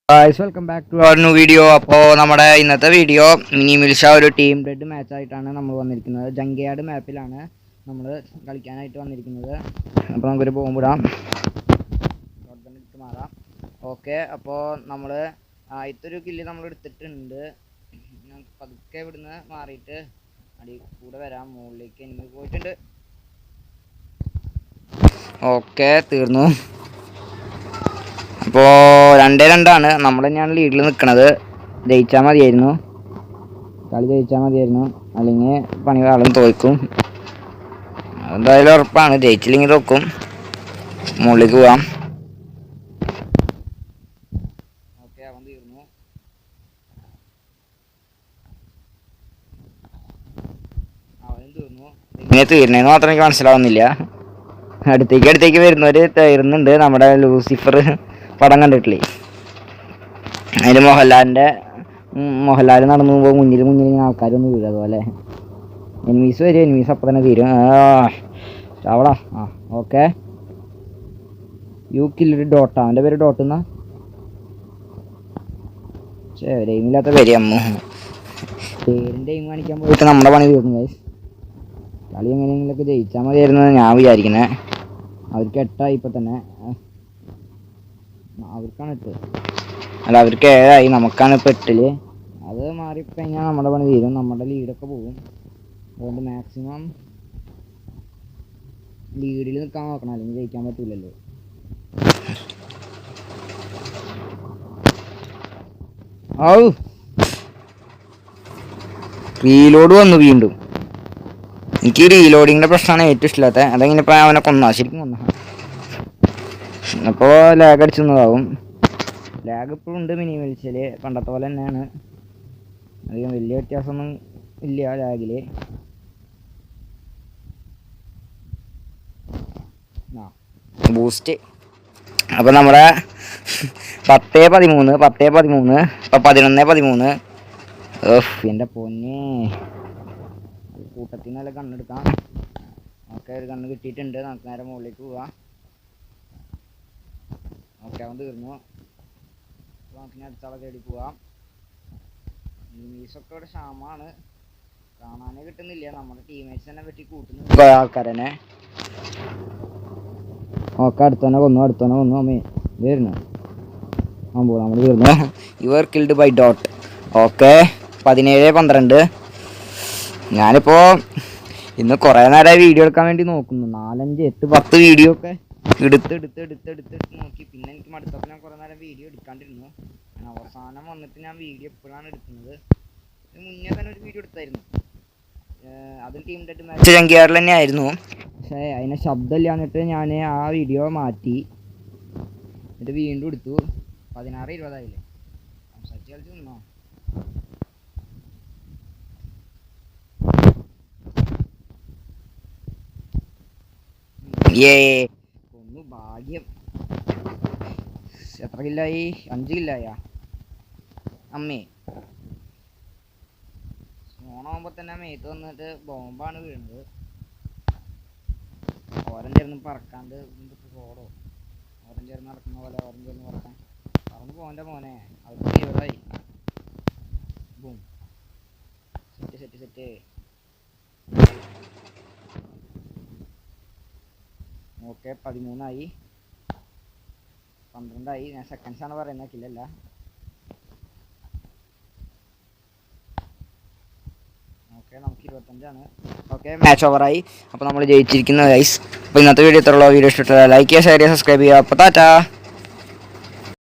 Guys welcome back to our new video. അപ്പോൾ നമ്മുടെ ഇന്നത്തെ വീഡിയോ മിനി മിൽഷ ഒരു ടീം റെഡ് മാച്ച് ആയിട്ടാണ് നമ്മൾ വന്നിരിക്കുന്നത്. ജങ്കയാർഡ് മാപ്പിലാണ് നമ്മൾ കളിക്കാനായിട്ട് വന്നിരിക്കുന്നത്. അപ്പോൾ നമുക്കൊരു ബോംബ് ഇടാം, ഇട്ട് മാറാം. ഓക്കെ, അപ്പോൾ നമ്മൾ ആദ്യത്തൊരു കില്ല് നമ്മൾ എടുത്തിട്ടുണ്ട്. പതുക്കെ ഇവിടുന്ന് മാറിയിട്ട് അടി കൂടെ വരാം. മുകളിലേക്ക് എനിക്ക് പോയിട്ടുണ്ട്. ഓക്കെ, തീർന്നു. അപ്പോൾ 2-2 നമ്മൾ തന്നെയാണ് ലീഡിൽ നിൽക്കുന്നത്. ജയിച്ചാൽ മതിയായിരുന്നു, കളി ജയിച്ചാൽ മതിയായിരുന്നു, അല്ലെങ്കിൽ പണി ആളും തോൽക്കും. എന്തായാലും ഉറപ്പാണ്, ജയിച്ചില്ലെങ്കിൽ തോക്കും. മുകളിലേക്ക് പോവാം. ഓക്കെ, അവൻ തീർന്നു. അവനും തീർന്നു. ഇങ്ങനെ തീർന്നതെന്ന് മാത്രം എനിക്ക് മനസ്സിലാവുന്നില്ല. അടുത്തേക്ക് വരുന്നവർ തീർന്നുണ്ട്. നമ്മുടെ ലൂസിഫർ പടം കണ്ടിട്ടില്ലേ, അതിൽ മോഹൻലാൽ നടന്നു പോകുമ്പോൾ മുന്നിൽ ഇങ്ങനെ ആൾക്കാരൊന്നും വീഴും. അതുപോലെ എനിമീസ് വരും, എനിമീസ് അപ്പം തന്നെ തീരും. ചാവടാ. ഓക്കെ, യു കില്ലൊരു ഡോട്ട്, അവൻ്റെ പേര് ഡോട്ട് എന്നാ. എയിമില്ലാത്ത പേര് അമ്മ, പേരിൻ്റെ എയിം കാണിക്കാൻ പോയിട്ട് നമ്മുടെ പണി തീർന്നു. ഗൈസ്, കളി എങ്ങനെയെങ്കിലൊക്കെ ജയിച്ചാൽ മതിയായിരുന്നു ഞാൻ വിചാരിക്കുന്നത്. അവർക്ക് 8 ഇപ്പം തന്നെ, അവർക്കാണ് 8, അല്ല അവർക്ക് 7 നമുക്കാണ് ഇപ്പോൾ 8. അത് മാറിക്കഴിഞ്ഞാൽ നമ്മുടെ പണി തീരും, നമ്മുടെ ലീഡൊക്കെ പോകും. അതുകൊണ്ട് മാക്സിമം ലീഡിൽ നിൽക്കാൻ നോക്കണം, അല്ലെങ്കിൽ ജയിക്കാൻ പറ്റില്ലല്ലോ. റീലോഡ് വന്നു വീണ്ടും. എനിക്ക് റീലോഡിങ്ങിൻ്റെ പ്രശ്നമാണ് ഏറ്റവും ഇഷ്ടമില്ലാത്ത. അതെങ്ങനെ ഇപ്പോൾ അവനെ കൊന്നാ, ശരിക്കും കൊന്നാ. അപ്പോൾ ലാഗ് അടിച്ചതാവും. ലാഗ് ഇപ്പോഴും ഉണ്ട് മിനി മിൽസിൽ, പണ്ടത്തെ പോലെ തന്നെയാണ്. അധികം വലിയ വ്യത്യാസമൊന്നും ഇല്ല ലാഗിൽ. ബൂസ്റ്റ്. അപ്പോൾ നമ്മുടെ 10-13 ഇപ്പം 11-13. എൻ്റെ പൊന്നെ, കൂട്ടത്തിൽ നിന്നല്ല കണ്ണെടുക്കാം. ഓക്കെ, ഒരു കണ്ണ് കിട്ടിയിട്ടുണ്ട്. നമുക്ക് നേരെ മുകളിലേക്ക് പോവാം. ഓക്കെ, അവൻ തീർന്നു. അപ്പോൾ നമുക്ക് ഇനി അടുത്താളെ തേടി പോവാം. എനിമീസൊക്കെ ഇവിടെ ക്ഷാമമാണ്, കാണാനേ കിട്ടുന്നില്ല. നമ്മുടെ ടീമേറ്റ്സ് തന്നെ പറ്റി കൂട്ടുന്നു ആൾക്കാരെന്നെ. ഓക്കെ, അടുത്തവനെ കൊന്നു. അമ്മേ വരുന്നു. നമ്മൾ തീർന്നു. Your killed by dot. Okay, 17-12. ഞാനിപ്പോൾ ഇന്ന് കുറേ നേരമായി വീഡിയോ എടുക്കാൻ വേണ്ടി നോക്കുന്നു. 4, 5, 8, 10 വീഡിയോ ഒക്കെ എടുത്ത് നോക്കി. പിന്നെ എനിക്ക് മടുത്തപ്പോൾ ഞാൻ കുറേ നേരം വീഡിയോ എടുക്കാണ്ടിരുന്നു. അവസാനം വന്നിട്ട് ഞാൻ വീഡിയോ എപ്പോഴാണ് എടുക്കുന്നത്. മുന്നേ തന്നെ ഒരു വീഡിയോ എടുത്തായിരുന്നു, അതും ടീം റെഡ് മാച്ച് ജങ്കയാർഡിൽ തന്നെ ആയിരുന്നു. പക്ഷേ അതിനെ ശബ്ദമില്ല, എന്നിട്ട് ഞാൻ ആ വീഡിയോ മാറ്റി, എന്നിട്ട് വീണ്ടും എടുത്തു. 16-20 സംസാരിച്ച് കളിച്ച് നിന്നോ. ഒന്ന് ഭാഗ്യം. എത്ര കില്ലായി? 5 കില്ലായ അമ്മേ. ഓണാകുമ്പോൾ തന്നെ മേത്ത് വന്നിട്ട് ബോംബാണ് വീഴുന്നത്. ഓരം ചേർന്ന് പറക്കാണ്ട് ഓടോ, ഓരം ചേർന്ന് നടക്കുന്ന പോലെ ഓരം ചേർന്ന് പറക്കാൻ പറന്ന് പോകൻ്റെ മോനെ. അവർക്ക് തീവ്രമായി. Boom, set. ഓക്കെ, 13 12 ഞാൻ സെക്കൻഡ്സാണ് പറയുന്നത്, കില്ലല്ല. ഓക്കെ, നമുക്ക് 25. ഓക്കെ, മാച്ച് ഓവറായി. അപ്പോൾ നമ്മൾ ജയിച്ചിരിക്കുന്നു ഗൈസ്. അപ്പോൾ ഇന്നത്തെ വീഡിയോ ഇത്രയുള്ള. വീഡിയോ ഇഷ്ടപ്പെട്ട ലൈക്ക് ചെയ്യുക, ഷെയർ ചെയ്യുക, സബ്സ്ക്രൈബ് ചെയ്യുക. അപ്പോൾ ടാറ്റാ.